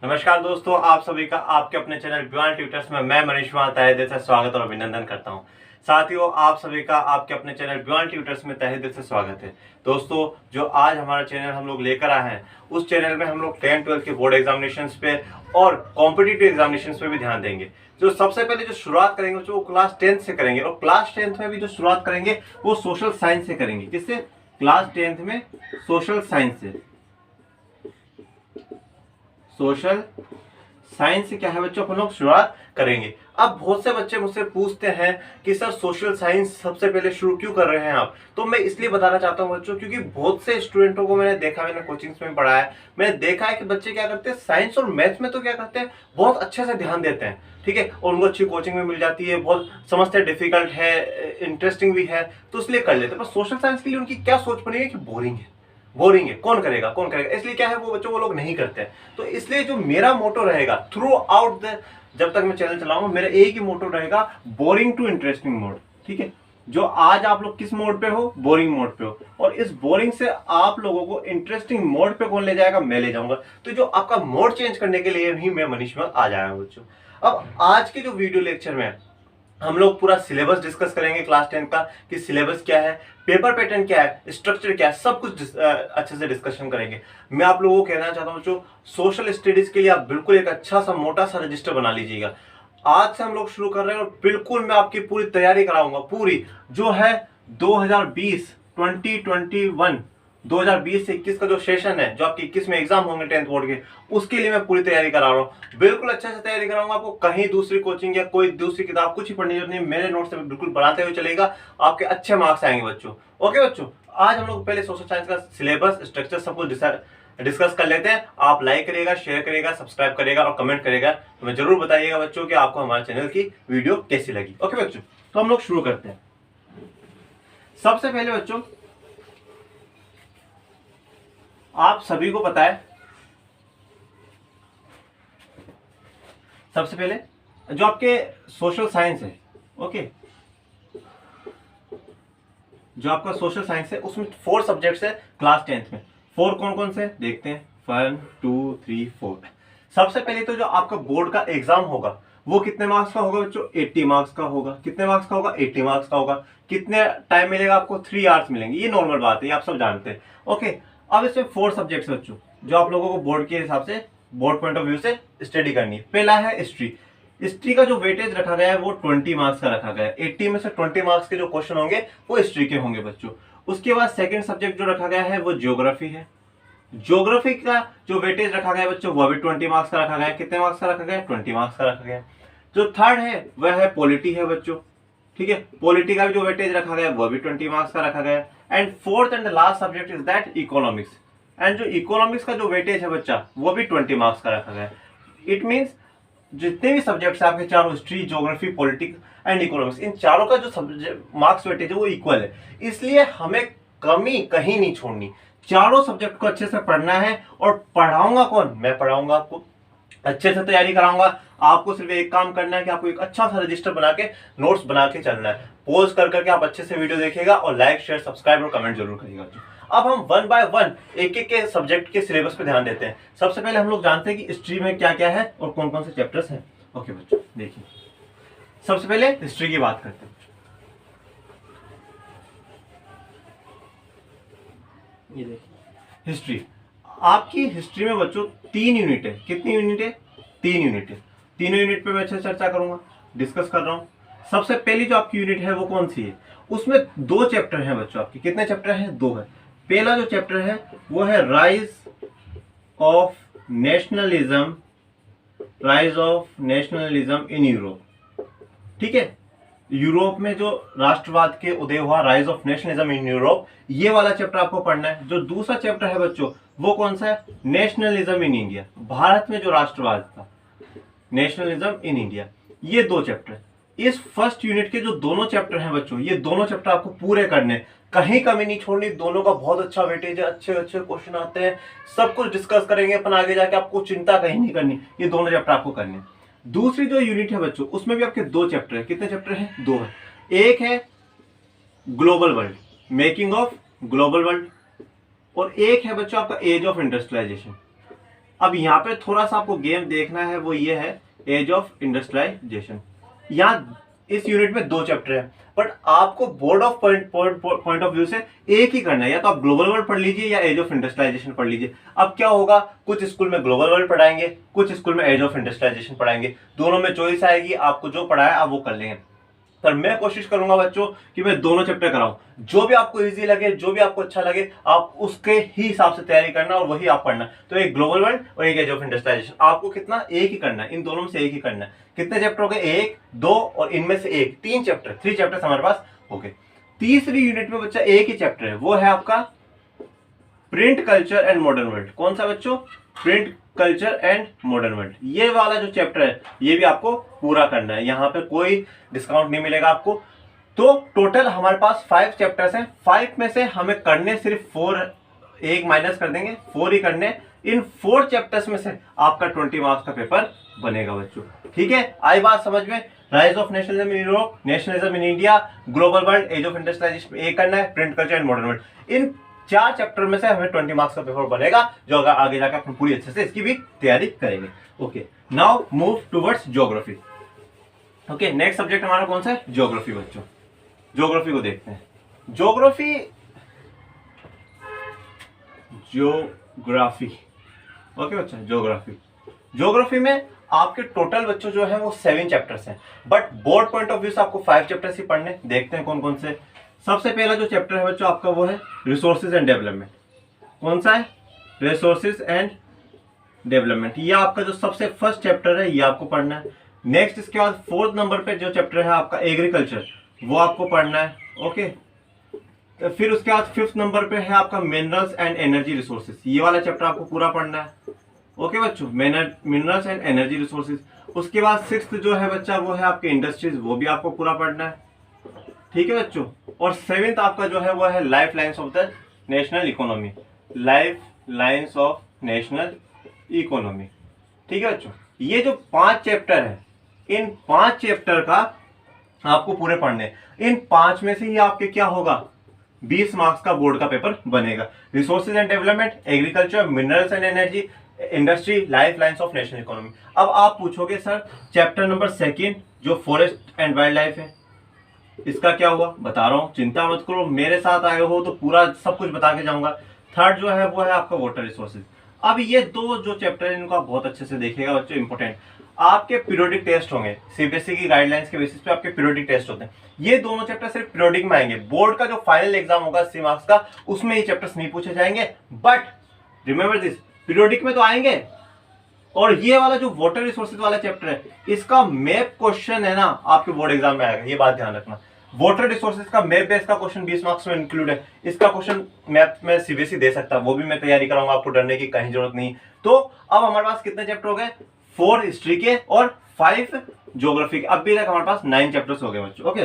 नमस्कार दोस्तों, आप सभी का आपके अपने चैनल बियॉन्ड ट्यूटर्स में मैं मनीष तहे दिल से स्वागत और अभिनंदन करता हूं। साथियों, आप सभी का आपके अपने चैनल बियॉन्ड ट्यूटर्स में तहे दिल से स्वागत है। दोस्तों, जो आज हमारा चैनल हम लोग लेकर आए हैं, उस चैनल में हम लोग 10-12 के बोर्ड एग्जामिनेशन पे और कॉम्पिटिटिव एग्जामिनेशन पे भी ध्यान देंगे। जो सबसे पहले जो शुरुआत करेंगे वो क्लास 10th से करेंगे, और क्लास 10th में भी जो शुरुआत करेंगे वो सोशल साइंस से करेंगे। किससे? क्लास 10th में सोशल साइंस से। सोशल साइंस से क्या है बच्चों, अपन लोग शुरुआत करेंगे। अब बहुत से बच्चे मुझसे पूछते हैं कि सर सोशल साइंस सबसे पहले शुरू क्यों कर रहे हैं आप? तो मैं इसलिए बताना चाहता हूं बच्चों, क्योंकि बहुत से स्टूडेंटों को मैंने देखा, मैंने कोचिंग्स में पढ़ा है, मैंने देखा है कि बच्चे क्या करते हैं, साइंस और मैथ्स में तो क्या करते हैं, बहुत अच्छे से ध्यान देते हैं, ठीक है, और उनको अच्छी कोचिंग में मिल जाती है, बहुत समझते हैं, डिफिकल्ट है, इंटरेस्टिंग भी है, तो इसलिए कर लेते हैं। पर सोशल साइंस के लिए उनकी क्या सोच बनी है कि बोरिंग है, बोरिंग है, कौन करेगा कौन करेगा, इसलिए क्या है वो बच्चों वो लोग नहीं करते हैं। तो इसलिए जो मेरा मोटो रहेगा थ्रू आउट द, जब तक मैं चैनल चलाऊंगा, मेरा एक ही मोटो रहेगा, बोरिंग टू इंटरेस्टिंग मोड। ठीक है, जो आज आप लोग किस मोड पे हो, बोरिंग मोड पे हो, और इस बोरिंग से आप लोगों को इंटरेस्टिंग मोड पे कौन ले जाएगा, मैं ले जाऊंगा। तो जो आपका मोड चेंज करने के लिए ही मैं मनीष आ जाएगा बच्चों। अब आज के जो वीडियो लेक्चर में हम लोग पूरा सिलेबस डिस्कस करेंगे क्लास 10 का, कि सिलेबस क्या है, पेपर पैटर्न क्या है, स्ट्रक्चर क्या है, सब कुछ अच्छे से डिस्कशन करेंगे। मैं आप लोगों को कहना चाहता हूं जो सोशल स्टडीज के लिए आप बिल्कुल एक अच्छा सा मोटा सा रजिस्टर बना लीजिएगा। आज से हम लोग शुरू कर रहे हैं, और बिल्कुल मैं आपकी पूरी तैयारी कराऊंगा, पूरी जो है 2020 2021 2020 से 21 का जो सेशन है, जो आपके 21 में एग्जाम होंगे 10th बोर्ड के, उसके लिए मैं पूरी तैयारी करा रहा हूँ। बिल्कुल अच्छे से तैयारी कराऊंगा आपको, कहीं दूसरी कोचिंग या कोई दूसरी किताब कुछ ही पढ़ने की जरूरत नहीं, मेरे नोट से बिल्कुल बनाते हुए चलेगा, आपके अच्छे मार्क्स आएंगे बच्चों। ओके बच्चों, आज हम लोग पहले सोशल साइंस का सिलेबस, स्ट्रक्चर सब कुछ डिस्कस कर लेते हैं। आप लाइक करिएगा, शेयर करिएगा, सब्सक्राइब करिएगा और कमेंट करिएगा। तो मैं जरूर बताइएगा बच्चों कि आपको हमारे चैनल की वीडियो कैसी लगी। ओके बच्चों, तो हम लोग शुरू करते हैं। सबसे पहले बच्चों, आप सभी को पता है, सबसे पहले जो आपके सोशल साइंस है, ओके, जो आपका सोशल साइंस है उसमें 4 सब्जेक्ट्स है क्लास 10th में। 4 कौन कौन से देखते हैं, 1 2 3 4। सबसे पहले तो जो आपका बोर्ड का एग्जाम होगा वो कितने मार्क्स का होगा बच्चों, 80 मार्क्स का होगा। कितने मार्क्स का होगा, 80 मार्क्स का होगा। कितने टाइम मिलेगा आपको, 3 आवर्स मिलेंगे, ये नॉर्मल बात है, ये आप सब जानते हैं। ओके, अब इसमें 4 सब्जेक्ट्स बच्चों जो आप लोगों को बोर्ड के हिसाब से, बोर्ड पॉइंट ऑफ व्यू से स्टडी करनी है। पहला है हिस्ट्री। हिस्ट्री का जो वेटेज रखा गया है वो 20 मार्क्स का रखा गया है। 80 में से 20 मार्क्स के जो क्वेश्चन होंगे वो हिस्ट्री के होंगे बच्चों। उसके बाद सेकंड सब्जेक्ट जो रखा गया है वो ज्योग्राफी है। ज्योग्राफी का जो वेटेज रखा गया है बच्चों वो भी 20 मार्क्स का रखा गया है। कितने मार्क्स का रखा गया है, 20 मार्क्स का रखा गया है। जो थर्ड है वह है पॉलिटी है बच्चों, ठीक है, पॉलिटी का भी जो वेटेज रखा गया है वो भी 20 मार्क्स का रखा गया है। And fourth and last subject is that economics. And जो इकोनॉमिक्स का जो वेटेज है बच्चा वो भी 20 मार्क्स का रखा गया है। इट मीन्स जितने भी सब्जेक्ट्स हैं आपके चारों, history, geography, politics and economics, इन चारों का जो मार्क्स वेटेज है वो इक्वल है। इसलिए हमें कमी कहीं नहीं छोड़नी, चारों सब्जेक्ट को अच्छे से पढ़ना है। और पढ़ाऊंगा कौन, मैं पढ़ाऊंगा आपको, अच्छे से तैयारी कराऊंगा। आपको सिर्फ एक काम करना है कि आपको एक अच्छा सा रजिस्टर बना के, नोट्स बना के चलना है। पॉज कर करके आप अच्छे से वीडियो देखिएगा और लाइक, शेयर, सब्सक्राइब और कमेंट जरूर करिएगा। अब हम 1 बाय 1 एक एक के सब्जेक्ट के सिलेबस पे ध्यान देते हैं। सबसे पहले हम लोग जानते हैं कि हिस्ट्री में क्या क्या है और कौन कौन से चैप्टर्स हैं। ओके बच्चों, देखिए, सबसे पहले हिस्ट्री की बात करते हैं। ये देखिए हिस्ट्री, आपकी हिस्ट्री में बच्चों 3 यूनिट है। कितनी यूनिट है, 3 यूनिट है। तीनों यूनिट पे मैं अच्छे से चर्चा करूंगा, डिस्कस कर रहा हूं। सबसे पहली जो आपकी यूनिट है वो कौन सी है, उसमें 2 चैप्टर हैं बच्चों आपके। कितने चैप्टर हैं, 2 है। पहला जो चैप्टर है वो है rise of nationalism, rise of nationalism in Europe. ठीक है, यूरोप में जो राष्ट्रवाद के उदय हुआ, rise of nationalism in Europe, ये वाला चैप्टर आपको पढ़ना है। जो दूसरा चैप्टर है बच्चों वो कौन सा है, नेशनलिज्म इन इंडिया, भारत में जो राष्ट्रवाद था, नेशनलिज्म इन इंडिया। ये 2 चैप्टर, इस फर्स्ट यूनिट के जो दोनों चैप्टर हैं बच्चों, ये दोनों चैप्टर आपको पूरे करने हैं, कहीं कमी नहीं छोड़नी। दोनों का बहुत अच्छा वेटेज है, अच्छे अच्छे क्वेश्चन आते हैं, सब कुछ डिस्कस करेंगे अपन आगे जाके, आपको चिंता कहीं नहीं करनी, ये दोनों चैप्टर आपको करने हैं। दूसरी जो यूनिट है बच्चों उसमें भी आपके 2 चैप्टर है। कितने चैप्टर हैं, 2 है। एक है global world, making of global world, और एक है बच्चों आपका एज ऑफ इंडस्ट्रियलाइजेशन। अब यहाँ पे थोड़ा सा आपको गेम देखना है, वो ये है एज ऑफ इंडस्ट्रियलाइजेशन। यहाँ इस यूनिट में 2 चैप्टर है, बट आपको board of point of view से एक ही करना है, या तो आप ग्लोबल वर्ल्ड पढ़ लीजिए या एज ऑफ इंडस्ट्रियलाइजेशन पढ़ लीजिए। अब क्या होगा, कुछ स्कूल में ग्लोबल वर्ल्ड पढ़ाएंगे, कुछ स्कूल में एज ऑफ इंडस्ट्रियलाइजेशन पढ़ाएंगे, दोनों में चॉइस आएगी, आपको जो पढ़ाया आप वो कर लेंगे। पर मैं कोशिश करूंगा बच्चों कि मैं दोनों चैप्टर कराऊं, जो भी आपको इजी लगे, जो भी आपको अच्छा लगे, आप उसके ही हिसाब से तैयारी करना और वही आप पढ़ना। तो एक ग्लोबल वर्ल्ड और एक एज ऑफ इंडस्ट्रियलाइजेशन, आपको कितना, एक ही करना है, इन दोनों में से एक ही करना है। कितने चैप्टर हो गए, 1, 2 और इनमें से एक, 3 चैप्टर, 3 चैप्टर हमारे पास हो गए। तीसरी यूनिट में बच्चा एक ही चैप्टर है, वो है आपका print culture and modern world. कौन सा बच्चों, print culture and modern world. ये वाला जो चैप्टर है ये भी आपको पूरा करना है, यहाँ पे कोई डिस्काउंट नहीं मिलेगा आपको। तो टोटल हमारे पास 5 चैप्टर्स हैं, 5 में से हमें करने सिर्फ 4, एक माइनस कर देंगे, 4 ही करने। इन 4 चैप्टर्स में से आपका 20 मार्क्स का पेपर बनेगा बच्चों। ठीक है, आई बात समझ में। Rise of nationalism in Europe, nationalism in India, global world, age of industrialisation एक करना है, print culture and modern world. इन 4 चैप्टर में से हमें 20 मार्क्स का पेपर बनेगा, जो अगर आगे जाकर अपन पूरी अच्छे से इसकी भी तैयारी करेंगे। Okay, now move towards geography. Okay, next subject हमारा कौन सा है, ज्योग्राफी बच्चों। ज्योग्राफी को देखते हैं। ज्योग्राफी ओके बच्चा, ज्योग्राफी में आपके टोटल बच्चों जो है वो 7 चैप्टर्स हैं, but board point of view से आपको 5 चैप्टर्स ही पढ़ने। देखते हैं कौन कौन से। सबसे पहला जो चैप्टर है बच्चों आपका वो है रिसोर्सेज एंड डेवलपमेंट। कौन सा है, रिसोर्सेज एंड डेवलपमेंट। ये आपका जो सबसे फर्स्ट चैप्टर है ये आपको पढ़ना है। नेक्स्ट इसके बाद 4th नंबर पे जो चैप्टर है आपका एग्रीकल्चर, वो आपको पढ़ना है। ओके, तो फिर उसके बाद 5th नंबर पे है आपका मिनरल्स एंड एनर्जी रिसोर्सेज। ये वाला चैप्टर आपको पूरा पढ़ना है। ओके बच्चों, मिनरल्स एंड एनर्जी रिसोर्सेज। उसके बाद 6th जो है बच्चा वो है आपके इंडस्ट्रीज, वो भी आपको पूरा पढ़ना है। ठीक है बच्चों, और 7th आपका जो है वो है life lines of the national economy, life lines of national economy. ठीक है बच्चों, ये जो 5 चैप्टर है, इन 5 चैप्टर का आपको पूरे पढ़ने। इन 5 में से ही आपके क्या होगा, 20 मार्क्स का बोर्ड का पेपर बनेगा। Resources and development, agriculture, minerals and energy, industry, life lines of national economy. अब आप पूछोगे सर चैप्टर नंबर 2 जो फॉरेस्ट एंड वाइल्ड लाइफ है, इसका क्या हुआ, बता रहा हूं, चिंता मत करो, मेरे साथ आए हो तो पूरा सब कुछ बता के जाऊंगा। 3rd जो है वो है आपका वाटर रिसोर्सेज। अब ये 2 जो चैप्टर है इनको आप बहुत अच्छे से देखिएगा बच्चों, इंपॉर्टेंट। आपके पीरियोडिक टेस्ट होंगे, सीबीएसई की गाइडलाइंस के बेसिस पे आपके पीरियोडिक टेस्ट होते हैं। ये दोनों चैप्टर सिर्फ पीरियोडिक में आएंगे। बोर्ड का जो फाइनल एग्जाम होगा 80 मार्क्स का, उसमें ये चैप्टर्स नहीं पूछे जाएंगे, बट रिमेंबर दिस, पीरियोडिक में तो आएंगे। और ये वाला जो वाटर रिसोर्सेज वाला चैप्टर है, इसका मैप क्वेश्चन है ना आपके बोर्ड एग्जाम में आएगा, ये बात ध्यान रखना। वाटर रिसोर्सेज का मैप बेस का क्वेश्चन 20 मार्क्स में इंक्लूड है। इसका क्वेश्चन मैप में सीबीएसई दे सकता है, वो भी मैं तैयारी कराऊंगा, आपको डरने की कहीं जरूरत नहीं। तो अब हमारे पास कितने चैप्टर हो गए, 4 हिस्ट्री के और 5 ज्योग्राफी के। अब भी तक हमारे पास 9 चैप्टर्स हो गए बच्चों। Okay,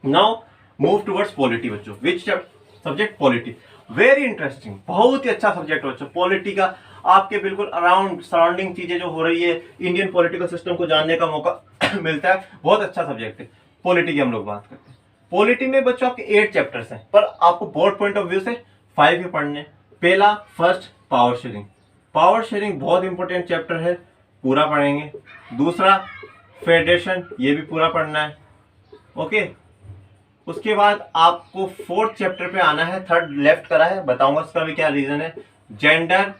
now move towards polity बच्चों। Which subject, polity. Very interesting, बहुत ही अच्छा सब्जेक्ट बच्चों। पॉलिटी का आपके बिल्कुल अराउंड सराउंडिंग चीजें जो हो रही है, इंडियन पॉलिटिकल सिस्टम को जानने का मौका मिलता है। बहुत अच्छा सब्जेक्ट है पॉलिटी की। हम लोग बात करते हैं पॉलिटी में बच्चों आपके 8 चैप्टर्स हैं, पर आपको बोर्ड पॉइंट ऑफ व्यू से 5 ही पढ़ने। पहला, first, power sharing. Power sharing बहुत इंपॉर्टेंट चैप्टर है, पूरा पढ़ेंगे। दूसरा, फेडरेशन, ये भी पूरा पढ़ना है। ओके, उसके बाद आपको 4th चैप्टर पे आना है। 3rd लेफ्ट करा है, बताऊंगा उसका भी क्या रीजन है। जेंडर,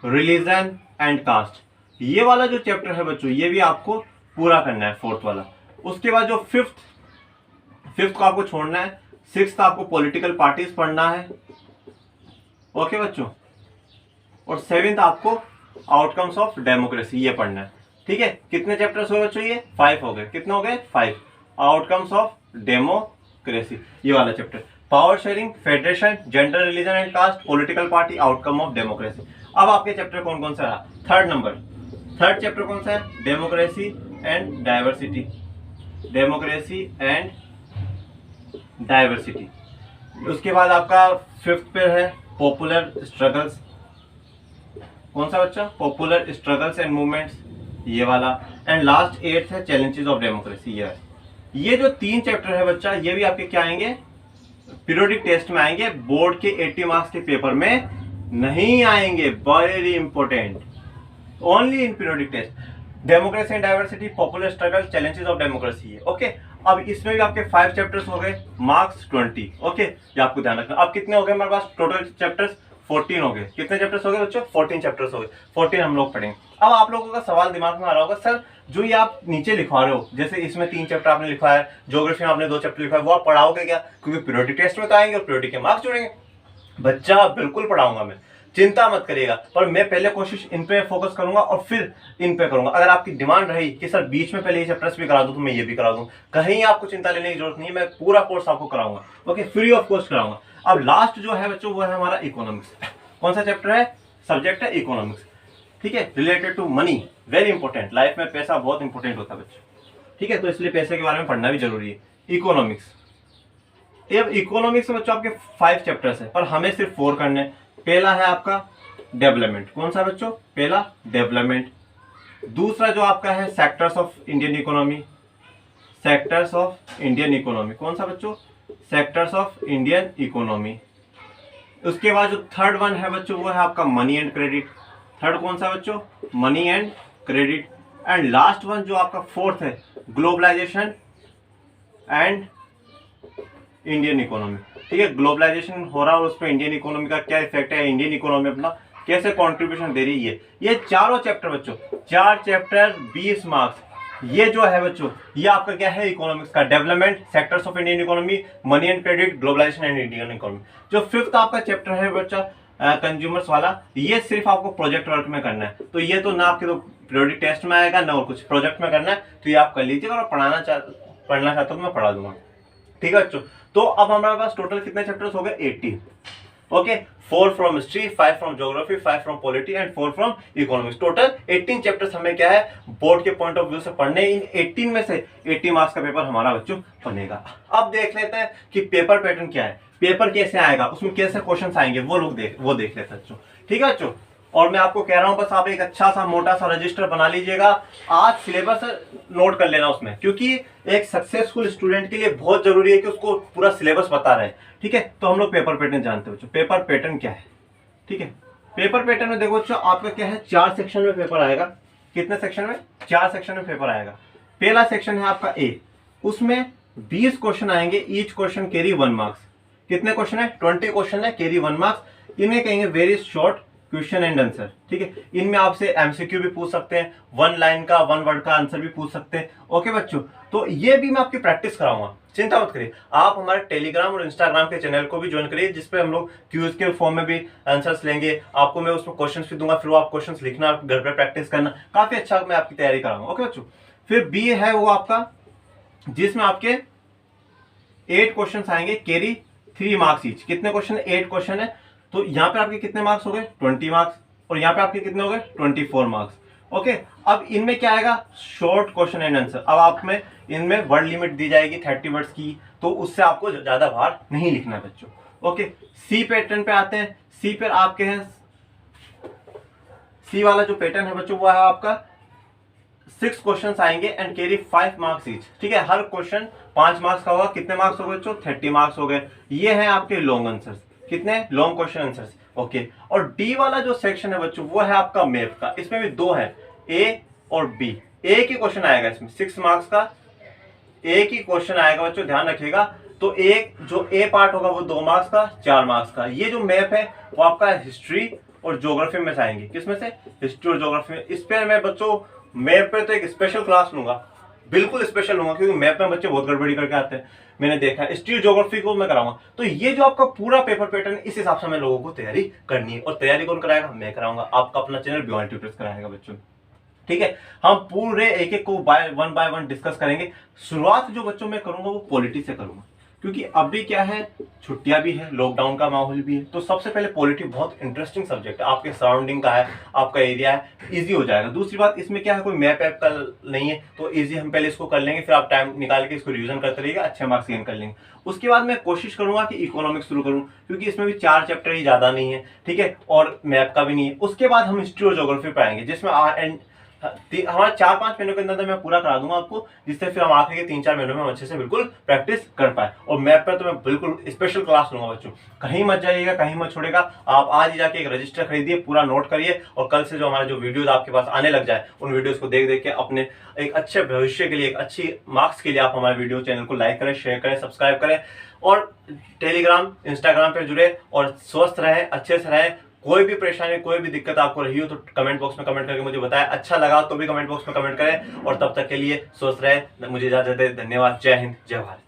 रिलीजन एंड कास्ट, ये वाला जो चैप्टर है बच्चों, ये भी आपको पूरा करना है, 4th वाला। उसके बाद जो 5th को आपको छोड़ना है। 6th आपको पॉलिटिकल पार्टीज पढ़ना है। ओके बच्चों, और 7th आपको आउटकम्स ऑफ डेमोक्रेसी, ये पढ़ना है। ठीक है, कितने चैप्टर्स हो बच्चों, ये 5 हो गए। कितने हो गए, 5। आउटकम्स ऑफ डेमोक्रेसी, ये वाला chapter. Power sharing, federation, gender, religion and caste, political party, outcome of democracy. अब आपके चैप्टर कौन कौन सा रहा, 3rd नंबर। 3rd चैप्टर कौन सा है, democracy and diversity. Democracy and diversity. उसके बाद आपका 5th पे है पॉपुलर स्ट्रगल्स। कौन सा बच्चा, पॉपुलर स्ट्रगल्स एंड मूवमेंट्स, ये वाला। एंड लास्ट 8th है चैलेंजेस ऑफ डेमोक्रेसी। ये जो 3 चैप्टर है बच्चा, ये भी आपके क्या आएंगे, पीरियोडिक टेस्ट में आएंगे। बोर्ड के 80 मार्क्स के पेपर में नहीं आएंगे, very important, only in periodic test. Democracy and diversity, popular struggle, challenges of democracy है। ओके, अब इसमें भी आपके 5 चैप्टर्स हो गए, मार्क्स 20। ओके, ये आपको ध्यान रखना। अब कितने हो गए हमारे पास टोटल चैप्टर्स? 14 हो गए। कितने चैप्टर्स हो गए बच्चों? 14 चैप्टर्स हो गए। 14 हम लोग पढ़ेंगे। अब आप लोगों का सवाल दिमाग में आ रहा होगा, सर जो ये आप नीचे लिखवा रहे हो, जैसे इसमें 3 चैप्टर आपने लिखा है, ज्योग्राफी में आपने 2 चैप्टर लिखा है, वो आप पढ़ाओगे क्या? क्योंकि पीरियोडिक टेस्ट में तो आएंगे और पीरियोडिक के मार्क्स जुड़ेंगे। बच्चा बिल्कुल पढ़ाऊंगा मैं, चिंता मत करिएगा, पर मैं पहले कोशिश इन पे फोकस करूंगा और फिर इन पे करूंगा। अगर आपकी डिमांड रही कि सर बीच में पहले ये चैप्टर्स भी करा दूं, तो मैं ये भी करा दूं, कहीं आपको चिंता लेने की जरूरत नहीं है, मैं पूरा कोर्स आपको कराऊंगा। ओके, फ्री ऑफ कॉस्ट कराऊंगा। अब लास्ट जो है बच्चों वो है हमारा इकोनॉमिक्स। कौन सा चैप्टर है? सब्जेक्ट है इकोनॉमिक्स। ठीक है, related to money, very important. Life में पैसा बहुत इंपॉर्टेंट होता है बच्चों। ठीक है, तो इसलिए पैसे के बारे में पढ़ना भी जरूरी है। इकोनॉमिक्स, अब इकोनॉमिक्स में बच्चों आपके 5 चैप्टर्स है, पर हमें सिर्फ 4 करने। पहला है आपका डेवलपमेंट। कौन सा बच्चों? पहला डेवलपमेंट। दूसरा जो आपका है sectors of Indian economy, sectors of Indian economy. कौन सा बच्चों? Sectors of Indian economy. उसके बाद जो थर्ड वन है बच्चों वो है आपका मनी एंड क्रेडिट। थर्ड कौन सा बच्चों? Money and credit. And last one जो आपका फोर्थ है ग्लोबलाइजेशन एंड इंडियन इकोनॉमी। ठीक है, ग्लोबलाइजेशन हो रहा है और उस पर इंडियन इकोनॉमी का क्या इफेक्ट है, इंडियन इकोनॉमी अपना कैसे कंट्रीब्यूशन दे रही है। ये चारों चैप्टर बच्चों, 4 चैप्टर 20 मार्क्स। ये जो है बच्चों ये आपका क्या है? इकोनॉमिक्स का development, sectors of Indian economy, money and credit, globalisation and Indian economy. जो 5th आपका चैप्टर है बच्चा कंज्यूमर्स वाला, ये सिर्फ आपको प्रोजेक्ट वर्क में करना है। तो ये तो ना आपके तो पीरियोडिक टेस्ट में आएगा ना और कुछ, प्रोजेक्ट में करना है, तो ये आप कर लीजिएगा। और पढ़ना चाहता हूँ मैं पढ़ा दूंगा। ठीक है बच्चों, तो अब हमारे पास टोटल कितने चैप्टर्स हो गए? 18। Okay, 4 from history, 5 from geography, 5 from polity and 4 from economics. Total 18 chapters हमें क्या है बोर्ड के पॉइंट ऑफ व्यू से पढ़ने। इन 18 में से 80 मार्क्स का पेपर हमारा बच्चों बनेगा। अब देख लेते हैं कि पेपर पैटर्न क्या है, पेपर कैसे आएगा, उसमें कैसे क्वेश्चन आएंगे, वो देख लेते हैं बच्चों। ठीक है बच्चों, और मैं आपको कह रहा हूं बस आप एक अच्छा सा मोटा सा रजिस्टर बना लीजिएगा। आज सिलेबस नोट कर लेना उसमें, क्योंकि एक सक्सेसफुल स्टूडेंट के लिए बहुत जरूरी है कि उसको पूरा सिलेबस पता रहे। ठीक है, तो हम लोग पेपर पैटर्न जानते हैं बच्चों। पेपर पैटर्न क्या है? ठीक है, पेपर पैटर्न में देखो बच्चों आपका क्या है, 4 सेक्शन में पेपर आएगा। कितने सेक्शन में? 4 सेक्शन में पेपर आएगा। पहला सेक्शन है आपका ए, उसमें 20 क्वेश्चन आएंगे, ईच क्वेश्चन कैरी 1 मार्क्स। कितने क्वेश्चन है? 20 क्वेश्चन है, कैरी 1 मार्क्स। इन्हें कहेंगे very short question and answer. ठीक है, इनमें आपसे एमसीक्यू भी पूछ सकते हैं, 1 लाइन का 1 वर्ड का आंसर भी पूछ सकते हैं। ओके बच्चों, तो ये भी मैं आपकी प्रैक्टिस कराऊंगा, चिंता मत करिए। आप हमारे टेलीग्राम और इंस्टाग्राम के चैनल को भी ज्वाइन करिए, जिसपे हम लोग क्यूज के फॉर्म में भी आंसर्स लेंगे। आपको मैं उसमें क्वेश्चंस भी दूंगा, फिर वो आप क्वेश्चंस लिखना, घर पे प्रैक्टिस करना, काफी अच्छा मैं आपकी तैयारी कराऊंगा। ओके बच्चों, फिर बी है वो आपका, जिसमें आपके 8 क्वेश्चन आएंगे, कैरी 3 मार्क्स ईच। कितने क्वेश्चन? 8 क्वेश्चन है। तो यहाँ पे आपके कितने मार्क्स हो गए? 20 मार्क्स। और यहाँ पे आपके कितने हो गए? 24 मार्क्स। ओके, अब इनमें क्या आएगा? Short question and answer. अब आप में इनमें वर्ड लिमिट दी जाएगी 30 वर्ड्स की, तो उससे आपको ज्यादा बाहर नहीं लिखना है बच्चों। ओके, सी पैटर्न पे आते हैं। सी पे आपके हैं, सी वाला जो पैटर्न है बच्चों वो है आपका 6 क्वेश्चन आएंगे एंड कैरी 5 मार्क्स ईच। ठीक है, हर क्वेश्चन 5 मार्क्स का होगा। कितने मार्क्स हो गए बच्चों? 30 मार्क्स हो गए। ये है आपके लॉन्ग आंसर्स। कितने? Long question answers. ओके, और डी वाला जो सेक्शन है बच्चों वो है आपका मैप का। इसमें भी 2 है, ए और बी। एक ही क्वेश्चन आएगा इसमें 6 मार्क्स का, एक ही क्वेश्चन आएगा बच्चों, ध्यान रखिएगा। तो एक जो ए पार्ट होगा वो 2 मार्क्स का, 4 मार्क्स का। ये जो मैप है वो आपका हिस्ट्री और ज्योग्राफी में से आएंगे। किसमें से? हिस्ट्री और ज्योग्राफी में। इस पे मैं बच्चों मैप पे तो एक स्पेशल क्लास लूंगा, बिल्कुल स्पेशल लूंगा, क्योंकि मैप में बच्चे बहुत गड़बड़ी करके आते हैं, मैंने देखा है। हिस्ट्री ज्योग्राफी को मैं कराऊंगा। तो ये जो आपका पूरा पेपर पैटर्न, इस हिसाब से हमें लोगों को तैयारी करनी है। और तैयारी कौन कराएगा? मैं कराऊंगा। आपका अपना चैनल बियॉन्ड ट्यूटर्स कराएगा बच्चों। ठीक है, हम पूरे एक एक को बाय वन डिस्कस करेंगे। शुरुआत जो बच्चों में करूंगा वो पॉलिटी से करूंगा, क्योंकि अभी क्या है, छुट्टियां भी है, लॉकडाउन का माहौल भी है। तो सबसे पहले पॉलिटी बहुत इंटरेस्टिंग सब्जेक्ट है, आपके सराउंडिंग का है, आपका एरिया है, इजी हो जाएगा। दूसरी बात, इसमें क्या है, कोई मैप ऐप का नहीं है, तो इजी हम पहले इसको कर लेंगे, फिर आप टाइम निकाल के इसको रिवीजन करते रहिएगा, अच्छे मार्क्स गेन कर लेंगे। उसके बाद मैं कोशिश करूंगा कि इकोनॉमिक्स शुरू करूं, क्योंकि इसमें भी 4 चैप्टर ही ज्यादा नहीं है। ठीक है, और मैप का भी नहीं है। उसके बाद हम हिस्ट्री और ज्योग्राफी पे आएंगे, जिसमें हमारा 4-5 महीनों के अंदर मैं पूरा करा दूंगा आपको, जिससे फिर हम आखिरी के 3-4 महीनों में हम अच्छे से बिल्कुल प्रैक्टिस कर पाए। और मैप पर तो मैं बिल्कुल स्पेशल क्लास लूंगा बच्चों, कहीं मत जाइएगा, कहीं मत छोड़ेगा। आप आज ही जाके एक रजिस्टर खरीदिए, पूरा नोट करिए, और कल से जो हमारे जो वीडियोस आपके पास आने लग जाए, उन वीडियोस को देख देख के अपने एक अच्छे भविष्य के लिए, एक अच्छी मार्क्स के लिए आप हमारे वीडियो चैनल को लाइक करें, शेयर करें, सब्सक्राइब करें, और टेलीग्राम, इंस्टाग्राम पर जुड़े, और स्वस्थ रहें, अच्छे से रहें। कोई भी परेशानी, कोई भी दिक्कत आपको रही हो तो कमेंट बॉक्स में कमेंट करके मुझे बताएं। अच्छा लगा तो भी कमेंट बॉक्स में कमेंट करें, और तब तक के लिए स्वस्थ रहें। मुझे इजाजत दें। धन्यवाद। जय हिंद, जय भारत।